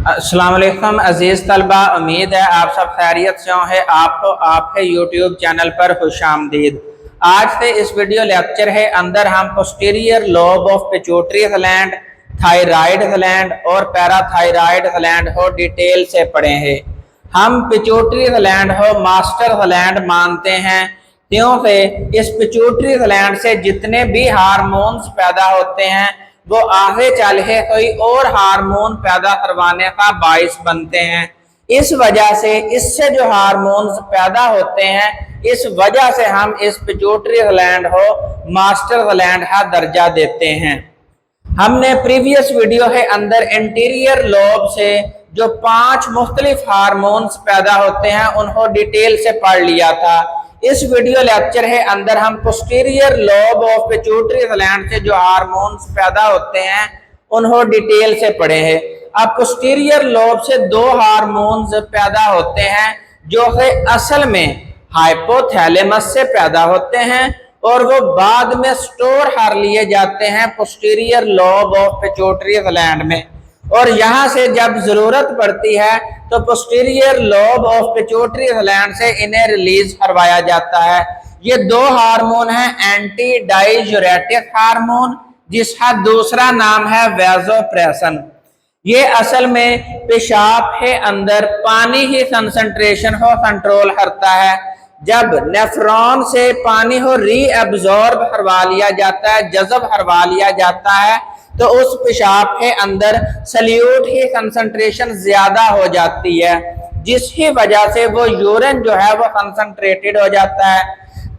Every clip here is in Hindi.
अस्सलाम वालेकुम अजीज़ तलबा, उम्मीद है आप सब खैरियत से होंगे। आपके यूट्यूब चैनल पर खुशामदीद। आज से इस वीडियो लेक्चर है अंदर हम posterior lobe of pituitary gland, thyroid gland और पैराथायराइड ग्लैंड को डिटेल से पढ़े हैं। हम पिट्यूटरी ग्लैंड को मास्टर ग्लैंड मानते हैं क्योंकि इस पिट्यूटरी ग्लैंड से जितने भी हार्मोन्स पैदा होते हैं वो आगे चल के कोई और हार्मोन पैदा करवाने का बाइस बनते हैं। इस वजह से इससे जो हार्मोन्स पैदा होते हैं, इस वजह से हम इस पिट्यूटरी ग्लैंड को मास्टर ग्लैंड का दर्जा देते हैं। हमने प्रीवियस वीडियो के अंदर एंटीरियर लोब से जो 5 मुख्तलिफ हार्मोन्स पैदा होते हैं उनको डिटेल से पढ़ लिया था। इस वीडियो लेक्चर के अंदर हम posterior lobe of pituitary gland से जो हार्मोन्स पैदा होते हैं उनको डिटेल से पढ़े हैं। अब पोस्टीरियर लोब से 2 हार्मोन्स पैदा होते हैं जो कि असल में हाइपोथैलेमस से पैदा होते हैं और वो बाद में स्टोर कर लिए जाते हैं posterior lobe of pituitary gland में, और यहाँ से जब जरूरत पड़ती है तो posterior lobe of pituitary gland से इन्हें रिलीज करवाया जाता है। ये 2 हार्मोन हैं, एंटी डाइयूरेटिक हार्मोन जिसका दूसरा नाम है वैसोप्रेसिन। ये असल में पेशाब के अंदर पानी की कंसंट्रेशन को कंट्रोल करता है। जब नेफ्रॉन से पानी को रीअब्जॉर्ब करवा लिया जाता है, जज़ब करवा लिया जाता है, तो उस पेशाब के अंदर सल्यूट की कंसंट्रेशन ज्यादा हो जाती है, जिसकी वजह से वो यूरिन जो है वो कंसंट्रेटेड हो जाता है।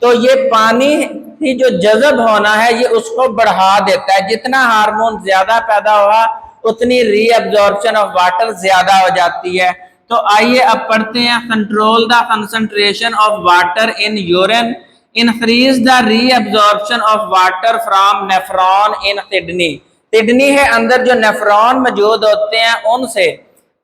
तो ये पानी की जो जज़ब होना है ये उसको बढ़ा देता है। जितना हार्मोन ज्यादा पैदा हुआ उतनी रीअब्जॉर्प्शन ऑफ वाटर ज्यादा हो जाती है। तो आइए अब पढ़ते हैं, control the concentration of water in urine, increase the reabsorption of water from nephron in kidney. Kidney के अंदर जो नेफ्रॉन मौजूद होते हैं उनसे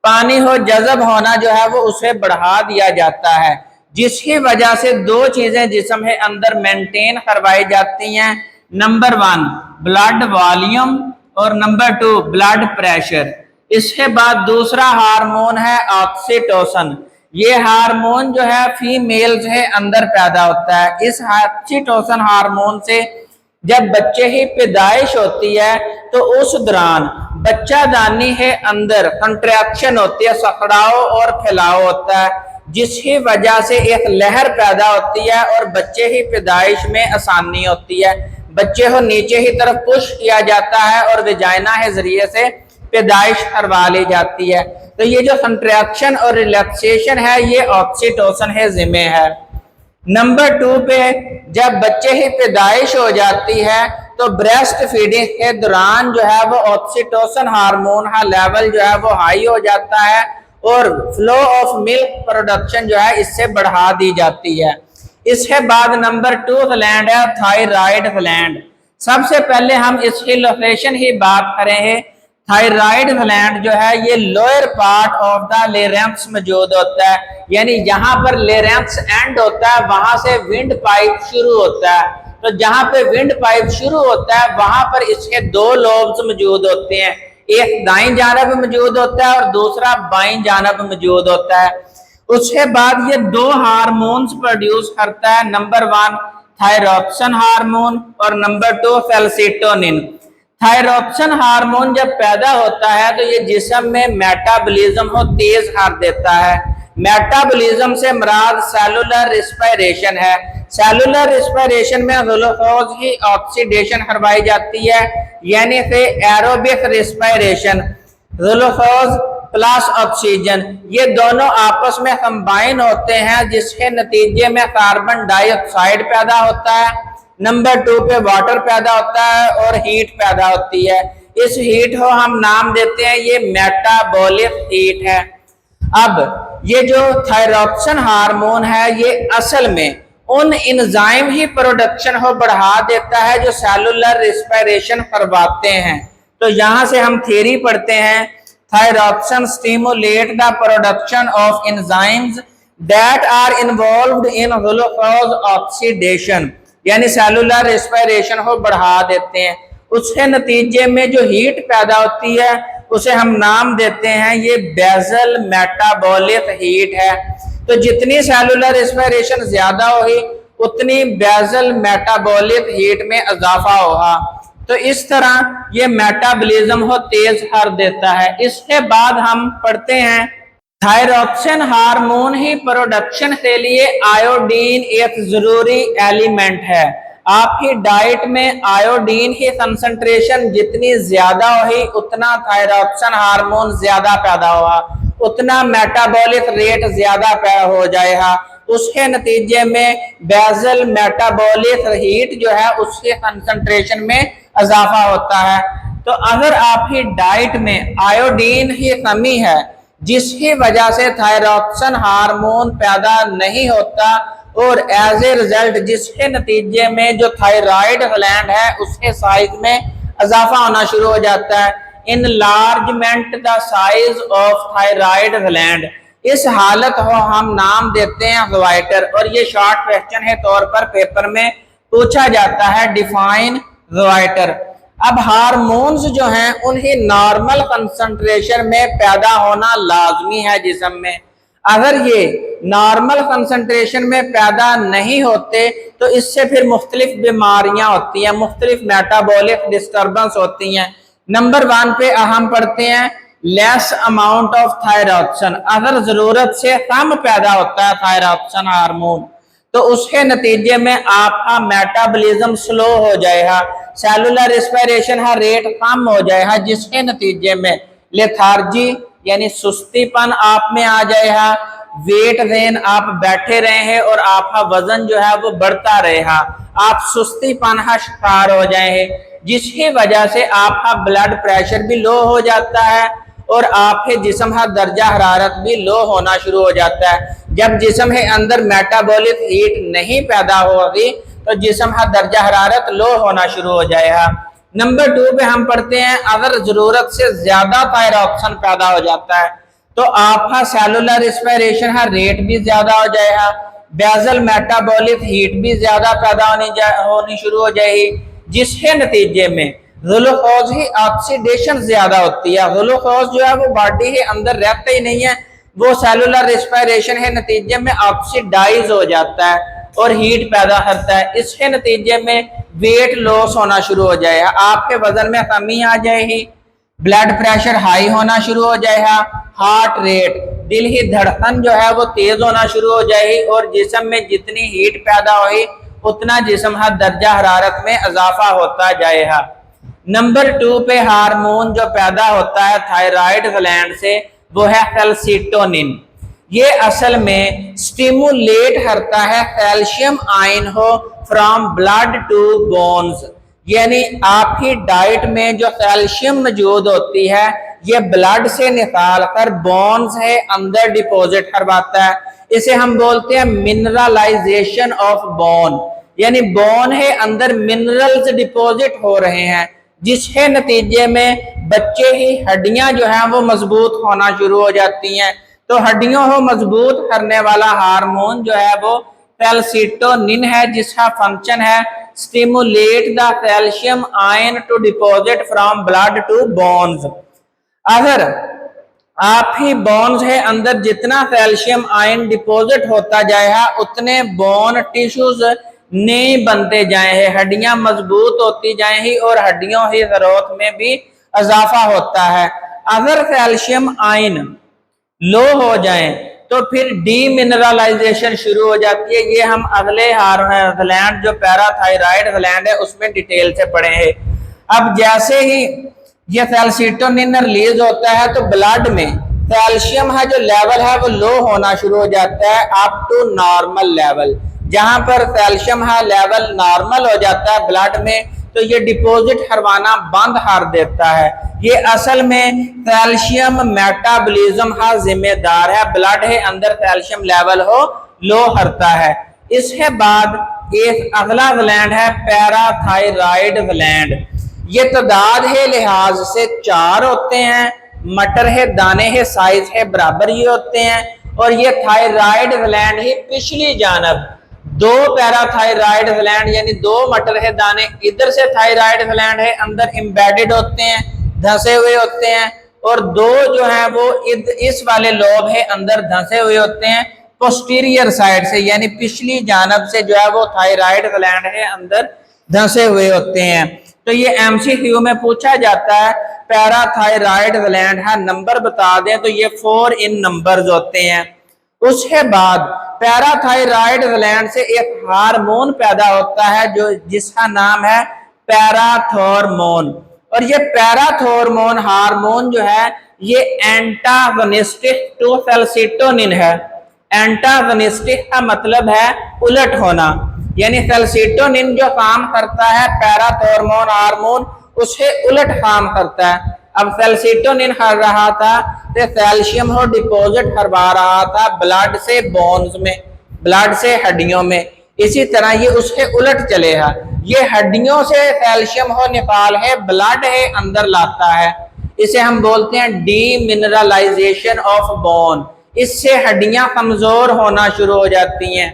पानी हो जज़ब होना जो है वो उसे बढ़ा दिया जाता है, जिसकी वजह से 2 चीजें जिस्म के अंदर मेंटेन करवाई जाती हैं। नंबर 1 ब्लड वॉल्यूम और नंबर 2 ब्लड प्रेशर। इसके बाद दूसरा हार्मोन है ऑक्सीटोसिन। ये हार्मोन जो है फीमेल्स के अंदर पैदा होता है। इस ऑक्सीटोसिन हार्मोन से जब बच्चे की पैदाइश होती है तो उस दौरान बच्चादानी के अंदर कंट्रैक्शन होती है, सखड़ाव और फैलाव होता है, जिसकी वजह से एक लहर पैदा होती है और बच्चे की पैदाइश में आसानी होती है। बच्चे को नीचे की तरफ पुश किया जाता है और वेजाइना के जरिए से पैदाइश करवा ली जाती है। तो ये जो कंट्रैक्शन और रिलैक्सेशन है ये ऑक्सीटोसिन के जिम्मे है। नंबर 2 पे जब बच्चे की पैदाइश हो जाती है तो ब्रेस्ट फीडिंग के दौरान जो है वो ऑक्सीटोसिन हार्मोन का लेवल जो है वो हाई हो जाता है और फ्लो ऑफ मिल्क प्रोडक्शन जो है इससे बढ़ा दी जाती है। इसके बाद नंबर 2 ग्लैंड है थायराइड ग्लैंड। सबसे पहले हम इसकी लोकेशन की बात करेंगे। थायराइड ग्लैंड जो है ये lower part of the larynx मौजूद होता है, यानी यहाँ पर लेरेंक्स एंड होता है, वहां से विंड पाइप शुरू होता है। तो जहां पे विंड पाइप शुरू होता है वहां पर इसके 2 लोब्स मौजूद होते हैं, एक दाईं जानब मौजूद होता है और दूसरा बाईं जानब मौजूद होता है। उसके बाद ये 2 हार्मोन्स प्रोड्यूस करता है, नंबर 1 थायरोक्सिन हार्मोन और नंबर 2 कैल्सिटोनिन। थायरोक्सिन हार्मोन जब पैदा होता है तो ये जिस्म में मेटाबॉलिज्म को तेज कर देता है। मेटाबॉलिज्म से मुराद सेलुलर रिस्पायरेशन है। सेलुलर रिस्पायरेशन में ग्लूकोज की ऑक्सीडेशन करवाई जाती है, यानी कि aerobic respiration, glucose plus oxygen ये दोनों आपस में कंबाइन होते हैं, जिसके नतीजे में कार्बन डाइऑक्साइड पैदा होता है। नंबर 2 पे वाटर पैदा होता है और हीट पैदा होती है। इस हीट को हम नाम देते हैं ये मेटाबॉलिक हीट है। अब ये जो थायरोक्सिन हार्मोन है ये असल में उन एंजाइम ही प्रोडक्शन को बढ़ा देता है जो सेलुलर रिस्पायरेशन करवाते हैं। तो यहाँ से हम थ्योरी पढ़ते हैं, thyroxine stimulate the production of enzymes that are involved in glucose oxidation, यानी सेलुलर रिस्पायरेशन को बढ़ा देते हैं। उसके नतीजे में जो हीट पैदा होती है उसे हम नाम देते हैं ये बेसल मेटाबॉलिक हीट है। तो जितनी सेलुलर रेस्पिरेशन ज्यादा होगी उतनी बेसल मेटाबॉलिक हीट में इजाफा होगा। तो इस तरह ये मेटाबॉलिज्म हो तेज कर देता है। इसके बाद हम पढ़ते हैं थायरॉक्सिन हार्मोन ही प्रोडक्शन के लिए आयोडीन एक जरूरी एलिमेंट है। आपकी डाइट में आयोडीन की कंसंट्रेशन जितनी ज्यादा होगी उतना थायरॉक्सिन हार्मोन ज्यादा पैदा होगा, उतना मेटाबॉलिक रेट ज्यादा हो जाएगा। उसके नतीजे में बेसल मेटाबॉलिक हीट जो है उसके कंसंट्रेशन में इजाफा होता है। तो अगर आपकी डाइट में आयोडीन की कमी है जिसकी वजह से थायरॉक्सिन हार्मोन पैदा नहीं होता और एज ए रिजल्ट जिसके नतीजे में जो थायराइड ग्लैंड है उसके साइज में इजाफा होना शुरू हो जाता है, enlargement the size of thyroid gland, इस हालत को हम नाम देते हैं ग्वाइटर। और ये शॉर्ट क्वेश्चन के तौर पर पेपर में पूछा जाता है, डिफाइन ग्वाइटर। अब हार्मोन्स जो हैं उन्हें नॉर्मल कंसंट्रेशन में पैदा होना लाजमी है जिस्म में। अगर ये नॉर्मल कंसंट्रेशन में पैदा नहीं होते तो इससे फिर मुख्तलिफ बीमारियां होती हैं, मुख्तलिफ मेटाबॉलिक डिस्टर्बेंस होती हैं। नंबर 1 पे हम पढ़ते हैं लेस अमाउंट ऑफ थायरॉक्सिन। अगर जरूरत से कम पैदा होता है थायरॉक्सिन हार्मोन तो उसके नतीजे में आपका मेटाबॉलिज्म स्लो हो जाएगा, सेलुलर रेस्पिरेशन का रेट कम हो जाएगा, जिसके नतीजे में लेथार्जी यानी सुस्तीपन आप में आ जाएगा, वेट गेन, आप बैठे रहे हैं और आपका वजन जो है वो बढ़ता रहेगा, आप सुस्तीपन का शिकार हो जाएंगे, जिसकी वजह से आपका ब्लड प्रेशर भी लो हो जाता है और आपके जिस्म का दर्जा हरारत भी लो होना शुरू हो जाता है। जब जिस्म के अंदर मेटाबॉलिक हीट नहीं पैदा होगी तो जिस्म का दर्जा हरारत लो होना शुरू हो जाएगा। नंबर 2 पे हम पढ़ते हैं अगर जरूरत से ज्यादा थायरॉक्सिन पैदा हो जाता है तो आपका सेलुलर रेस्पिरेशन का रेट भी ज्यादा हो जाएगा, बेसल मेटाबॉलिक हीट भी ज्यादा पैदा होनी शुरू हो जाएगी, जिसके नतीजे में ग्लूकोज की ऑक्सीडेशन ज्यादा होती है। ग्लूकोज जो है वो बॉडी के अंदर रहता ही नहीं है, वो सेलुलर रेस्पिरेशन के नतीजे में ऑक्सीडाइज हो जाता है और हीट पैदा करता है। इसके नतीजे में वेट लॉस होना शुरू हो जाएगा, आपके वजन में कमी आ जाएगी, ब्लड प्रेशर हाई होना शुरू हो जाएगा, हार्ट रेट दिल की धड़कन जो है वो तेज होना शुरू हो जाएगी और जिस्म में जितनी हीट पैदा होगी उतना जिस्म का दर्जा हरारत में इजाफा होता जाएगा। नंबर 2 पे हार्मोन जो पैदा होता है थायराइड ग्लैंड से वो है कैल्सिटोनिन। ये असल में स्टिमुलेट करता है कैल्शियम आयन हो फ्रॉम ब्लड टू बोन्स, यानी आपकी डाइट में जो कैल्शियम मौजूद होती है ये ब्लड से निकाल कर बोन्स है अंदर डिपॉजिट करवाता है। इसे हम बोलते हैं मिनरलाइजेशन ऑफ बोन, यानी बोन है अंदर मिनरल्स डिपॉजिट हो रहे हैं, जिसके नतीजे में बच्चे की हड्डियां जो हैं वो मजबूत होना शुरू हो जाती हैं। तो हड्डियों को मजबूत करने वाला हार्मोन जो है वो कैल्सिटोनिन है, जिसका फंक्शन है stimulate the calcium ion to deposit from blood to bones. अगर आपकी बोन्स है अंदर जितना कैल्शियम आयन डिपॉजिट होता जाएगा उतने बोन टिश्यूज नहीं बनते जाए, हड्डियां मजबूत होती जाएंगी और हड्डियों की ग्रोथ में भी इजाफा होता है। अगर कैल्शियम आयन लो हो जाए तो फिर डीमिनरलाइजेशन शुरू हो जाती है। ये हम अगले ग्लैंड जो पैराथायराइड ग्लैंड है उसमें डिटेल से पढ़े हैं। अब जैसे ही ये कैल्सिटोनिन रिलीज होता है तो ब्लड में कैल्शियम है जो लेवल है वो लो होना शुरू हो जाता है अप टू नॉर्मल लेवल। जहां पर कैल्शियम है लेवल नॉर्मल हो जाता है ब्लड में तो ये डिपॉजिट करवाना बंद कर देता है। ये असल में कैल्शियम मेटाबॉलिज्म का जिम्मेदार है, ब्लड है अंदर कैल्शियम लेवल हो लो करता है। इसके बाद एक अगला ग्लैंड है पैराथायराइड ग्लैंड। ये तादाद है लिहाज से 4 होते हैं, मटर है दाने है साइज है बराबर ये होते हैं और ये थायराइड ग्लैंड ही पिछली जानब 2 पैराथायराइड ग्लैंड यानी 2 मटर है दाने इधर से थायराइड ग्लैंड है अंदर एम्बेडेड होते हैं, धंसे हुए होते हैं और दो जो है वो इस वाले लोब है अंदर धंसे हुए होते हैं पोस्टीरियर साइड से, यानी पिछली जानब से जो है वो थायराइड ग्लैंड है अंदर धंसे हुए होते हैं। तो ये एमसीक्यू में पूछा जाता है पैराथायराइड ग्लैंड है, नंबर बता दें तो ये 4 इन नंबर्स होते हैं। उसके बाद पैराथायराइड ग्लैंड से एक हार्मोन पैदा होता है जो जिसका नाम है पैराथॉर्मोन, और ये पैराथॉर्मोन हार्मोन जो है ये एंटागोनिस्टिक टू कैल्सिटोनिन है। एंटागोनिस्टिक का मतलब है उलट होना, यानी कैल्सिटोनिन जो काम करता है पैराथॉर्मोन हार्मोन उससे उलट काम करता है। अब कैल्सिटोनिन कर रहा था तो कैल्शियम हो डिपॉजिट करवा रहा था ब्लड से बोन्स में, ब्लड से हड्डियों में, इसी तरह ये उसके उलट चलेगा। ये हड्डियों से कैल्शियम हो निकाल है ब्लड है अंदर लाता है, इसे हम बोलते हैं डीमिनरलाइजेशन ऑफ बोन। इससे हड्डियां कमजोर होना शुरू हो जाती हैं।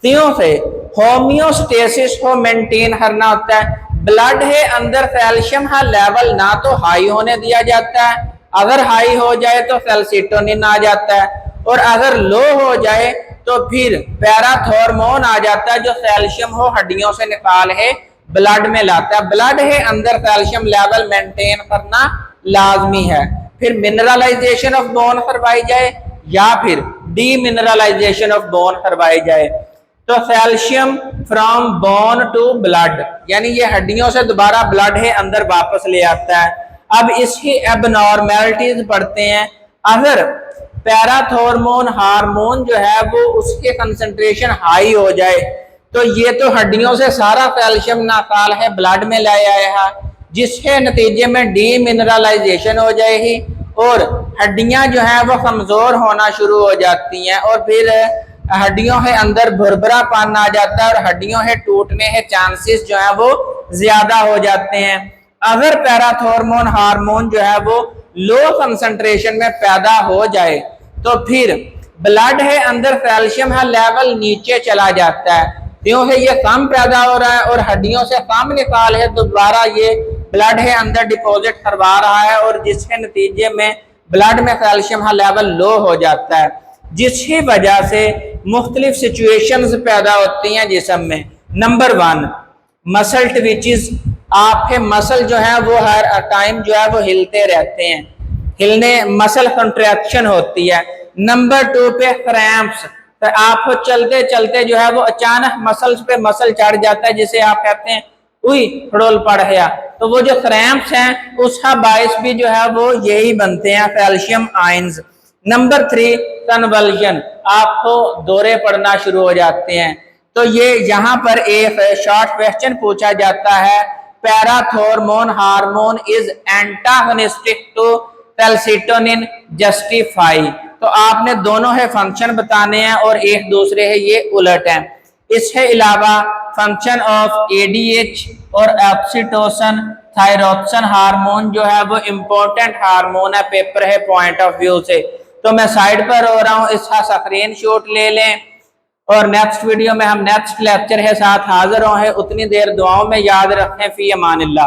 त्यों से होम्योस्टेसिस को मेंटेन करना होता है। ब्लड है अंदर कैल्शियम का लेवल ना तो हाई होने दिया जाता है, अगर हाई हो जाए तो कैल्सिटोनिन आ जाता है, और अगर लो हो जाए तो फिर पैराथॉर्मोन आ जाता है जो कैल्शियम हो हड्डियों से निकाल है ब्लड में लाता है। ब्लड है अंदर कैल्शियम लेवल मेंटेन करना लाजमी है। फिर मिनरलाइजेशन ऑफ बोन करवाई जाए या फिर डीमिनरलाइजेशन ऑफ बोन करवाई जाए। तो calcium from bone to blood, यानी ये हड्डियों से दोबारा ब्लड है अंदर वापस ले आता है। अब इसकी एबनॉर्मेलिटीज पढ़ते हैं। अगर पैराथॉर्मोन हार्मोन जो है वो उसके कंसंट्रेशन हाई हो जाए तो ये तो हड्डियों से सारा कैल्शियम निकाल है ब्लड में ले आएगा, जिसके नतीजे में डीमिनरलाइजेशन हो जाएगी और हड्डियां जो है वो कमजोर होना शुरू हो जाती हैं, और फिर हड्डियों के अंदर भुरभुरापन आ जाता है और हड्डियों के टूटने के चांसेस जो है वो ज्यादा हो जाते हैं। अगर पैराथॉर्मोन हार्मोन जो है वो लो कंसंट्रेशन में पैदा हो जाए तो फिर ब्लड है अंदर कैल्शियम का लेवल नीचे चला जाता है, क्योंकि ये कम पैदा हो रहा है और हड्डियों से कम निकाल है, दोबारा ये ब्लड है अंदर डिपॉजिट करवा रहा है और जिसके नतीजे में ब्लड में कैल्शियम का लेवल लो हो जाता है, जिसकी वजह से मुख्तलिफ सिचुएशंस पैदा होती हैं जिस्म में। नंबर 1 मसल ट्विचेस, आपके मसल जो है वो हर टाइम जो है वो हिलते रहते हैं, हिलने मसल कंट्रैक्शन होती है। नंबर 2 पे क्रैम्प्स, तो आपको चलते चलते जो है वो अचानक मसल्स पे मसल चढ़ जाता है जिसे आप कहते हैं उई फड़ोल पड़ गया, तो वो जो क्रैम्प्स हैं उसका बायस भी जो है वो यही बनते हैं कैल्शियम आयंस। नंबर 3 कन्वल्जन, आपको दौरे पड़ना शुरू हो जाते हैं। तो ये यहाँ पर एक शॉर्ट क्वेश्चन पूछा जाता है, parathormone hormone is antagonistic to calcitonin justify, तो आपने दोनों है फंक्शन बताने हैं और एक दूसरे है ये उलट हैं। इसके अलावा फंक्शन ऑफ एडीएच और ऑक्सीटोसिन थायरोक्सिन हार्मोन जो है वो इम्पोर्टेंट हार्मोन है पेपर है पॉइंट ऑफ व्यू से। तो मैं साइड पर हो रहा हूँ, इसका स्क्रीन शॉट ले लें और नेक्स्ट वीडियो में हम नेक्स्ट लेक्चर के साथ हाजिर हों। उतनी देर दुआओं में याद रखें। फी अमानिल्लाह।